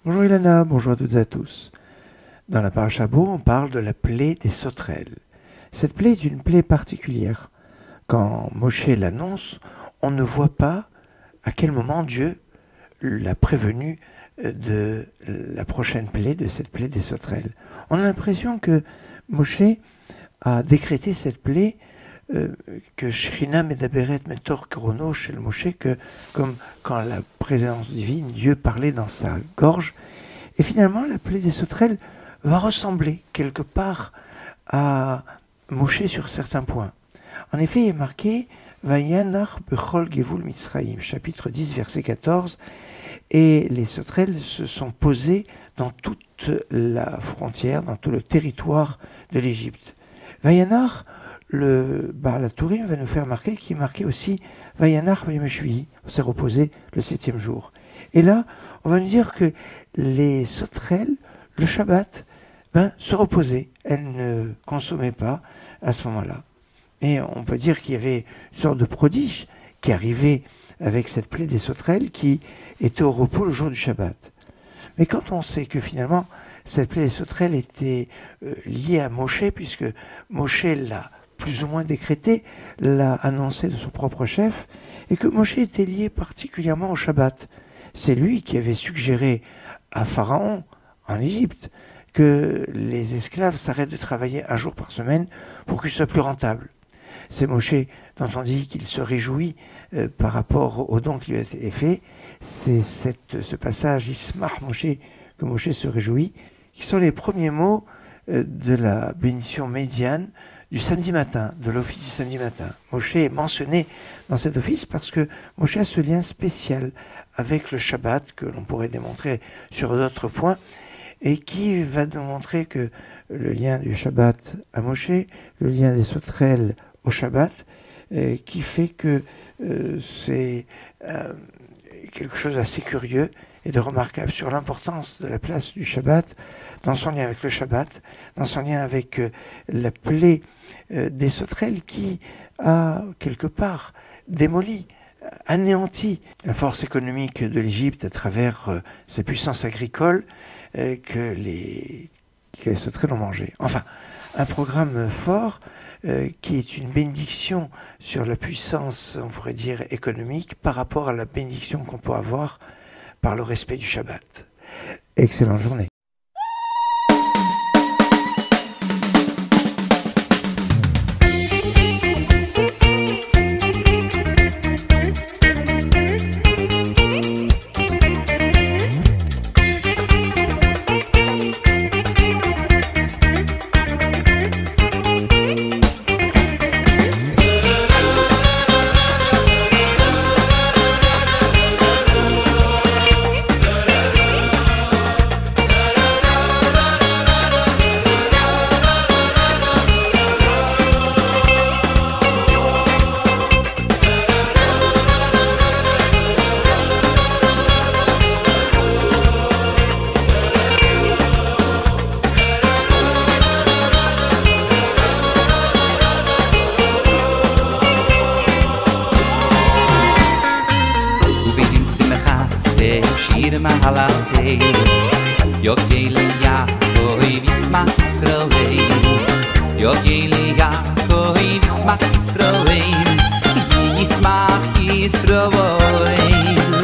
Bonjour Ilana, bonjour à toutes et à tous. Dans la paracha Bo, on parle de la plaie des sauterelles. Cette plaie est une plaie particulière. Quand Moshe l'annonce, on ne voit pas à quel moment Dieu l'a prévenu de la prochaine plaie, de cette plaie des sauterelles. On a l'impression que Moshe a décrété cette plaie, que Shrina Medaberet Metor Krono chez le Moshe, que comme quand la présence divine, Dieu parlait dans sa gorge. Et finalement, la plaie des sauterelles va ressembler quelque part à Moshe sur certains points. En effet, il est marqué Vayanach Bechol Gevul Mitzrayim, chapitre 10, verset 14, et les sauterelles se sont posées dans toute la frontière, dans tout le territoire de l'Égypte. Vayanach, le Baal HaTurim va nous faire marquer qu'il est marqué aussi Vayanach B'Yom Shvi'i, on s'est reposé le 7e jour. Et là, on va nous dire que les sauterelles, le Shabbat, se reposaient, elles ne consommaient pas à ce moment-là. Et on peut dire qu'il y avait une sorte de prodige qui arrivait avec cette plaie des sauterelles qui était au repos le jour du Shabbat. Mais quand on sait que finalement cette plaie des sauterelles était liée à Moshe, puisque Moshe l'a plus ou moins décrété, l'a annoncé de son propre chef, et que Moshe était lié particulièrement au Shabbat. C'est lui qui avait suggéré à Pharaon, en Égypte, que les esclaves s'arrêtent de travailler un jour par semaine pour qu'il soit plus rentable. C'est Moshe dont on dit qu'il se réjouit par rapport au don qui lui a été fait. C'est ce passage Ismach Moshe, que Moshe se réjouit, qui sont les premiers mots de la bénédiction médiane du samedi matin, de l'office du samedi matin. Moshe est mentionné dans cet office parce que Moshe a ce lien spécial avec le Shabbat que l'on pourrait démontrer sur d'autres points et qui va nous montrer que le lien du Shabbat à Moshe, le lien des sauterelles au Shabbat, qui fait que c'est quelque chose d'assez curieux et de remarquable sur l'importance de la place du Shabbat dans son lien avec le Shabbat, dans son lien avec la plaie des sauterelles qui a quelque part démoli, anéanti la force économique de l'Égypte à travers ses puissances agricoles que les sauterelles ont mangé. Enfin, un programme fort qui est une bénédiction sur la puissance, on pourrait dire, économique par rapport à la bénédiction qu'on peut avoir par le respect du Shabbat. Excellente journée. Yisrael,